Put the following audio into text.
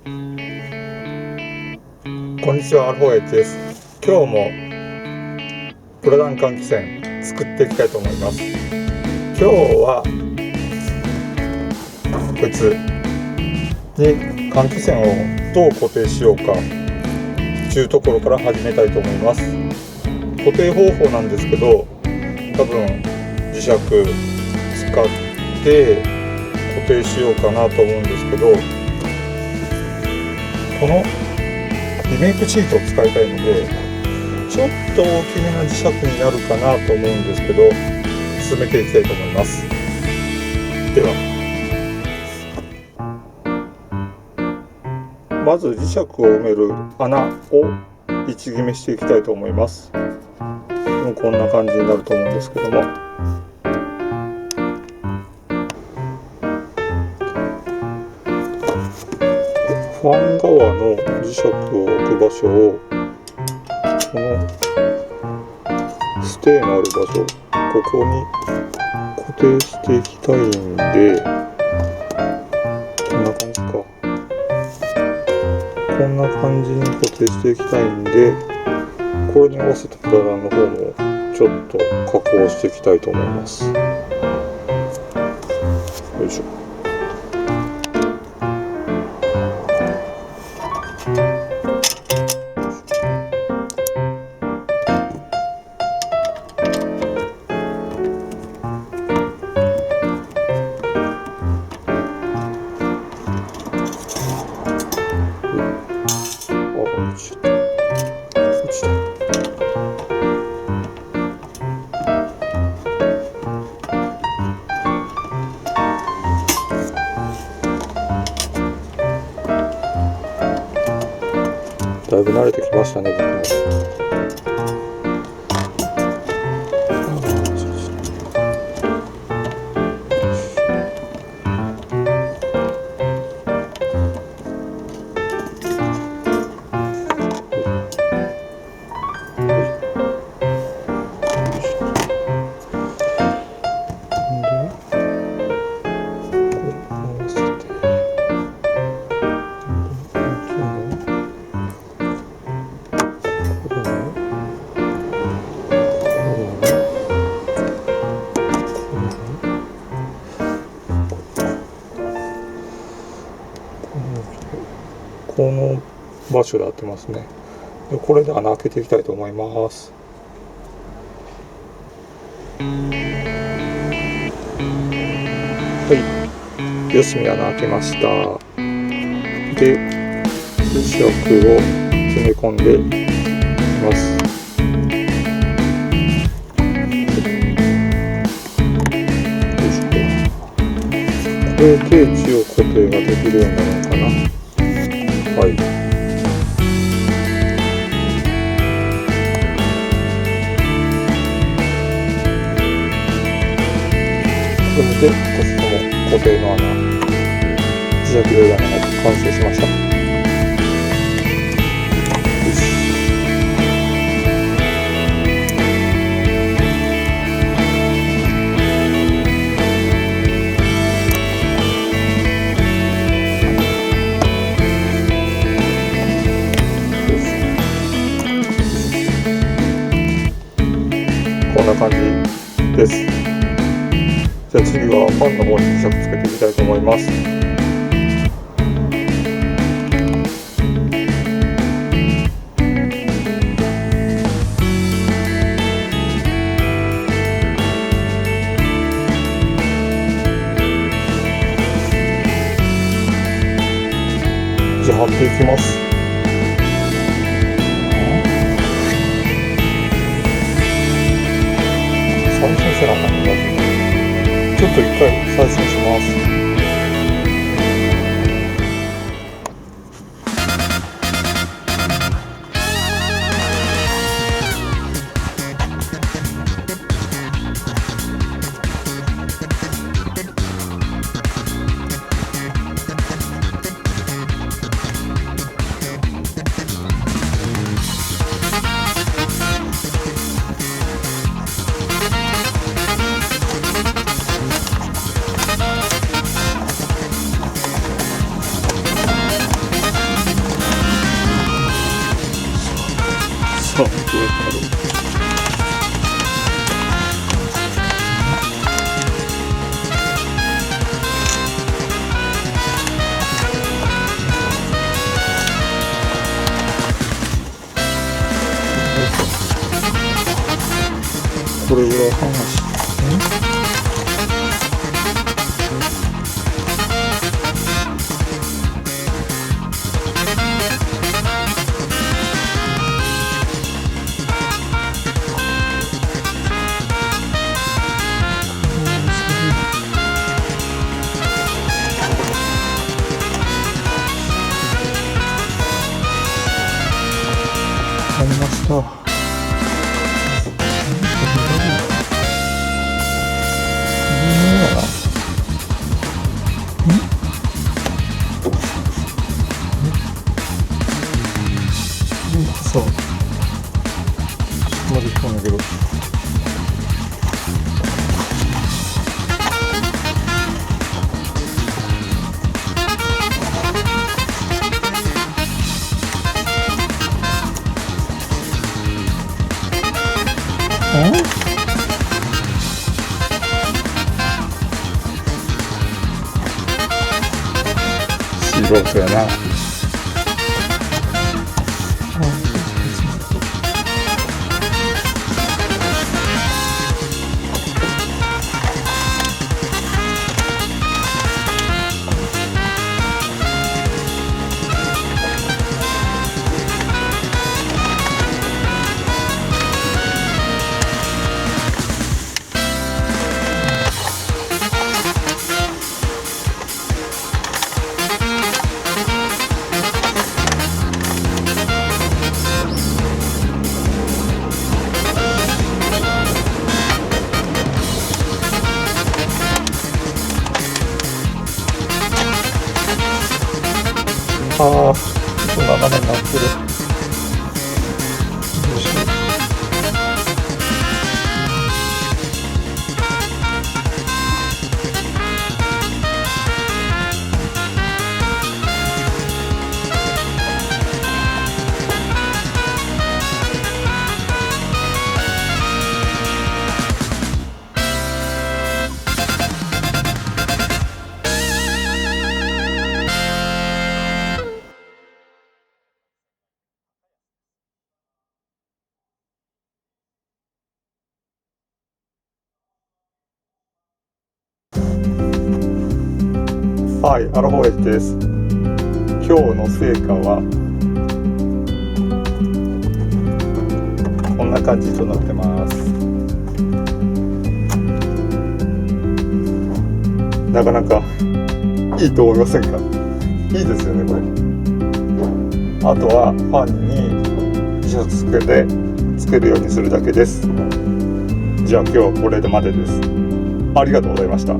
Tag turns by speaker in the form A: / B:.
A: こんにちは、アラフォーおやじです。今日もプラダン換気扇作っていきたいと思います。今日はこいつに換気扇をどう固定しようかというところから始めたいと思います。固定方法なんですけど、多分磁石使って固定しようかなと思うんですけど、このリメイクシートを使いたいので、ちょっと大きめな磁石になるかなと思うんですけど、進めていきたいと思います。ではまず磁石を埋める穴を位置決めしていきたいと思います。こんな感じになると思うんですけども、ファン側の磁石を置く場所を、このステーのある場所、ここに固定していきたいんで、こんな感じか。こんな感じに固定していきたいんで、これに合わせてプラダンの方もちょっと加工していきたいと思います。よいしょ。だいぶ慣れてきましたね、僕も。この場所で合ってますね。でこれで穴開けていきたいと思います。はい、四隅穴開けました。で磁石を詰め込んでいます。これで一応固定ができるようになるのかな。はい。これで2つとも固定の穴、磁石レーダーが完成しました。よし。こんな感じです。じゃあ次はファンの方に磁石つけていきたいと思います。じゃあ貼っていきます。再生せなあかんね。ちょっと一回再生します。これぐらい離して、ありました。そう。まずこうだけど。素人やな。ああ、ちょっと斜めになってる。よいしょ。はい、アラフォーおやじです。今日の成果はこんな感じとなってます。なかなかいいと思いませんか？いいですよね、これ。あとはファンに磁石つけるようにするだけです。じゃあ今日はこれでまでです。ありがとうございました。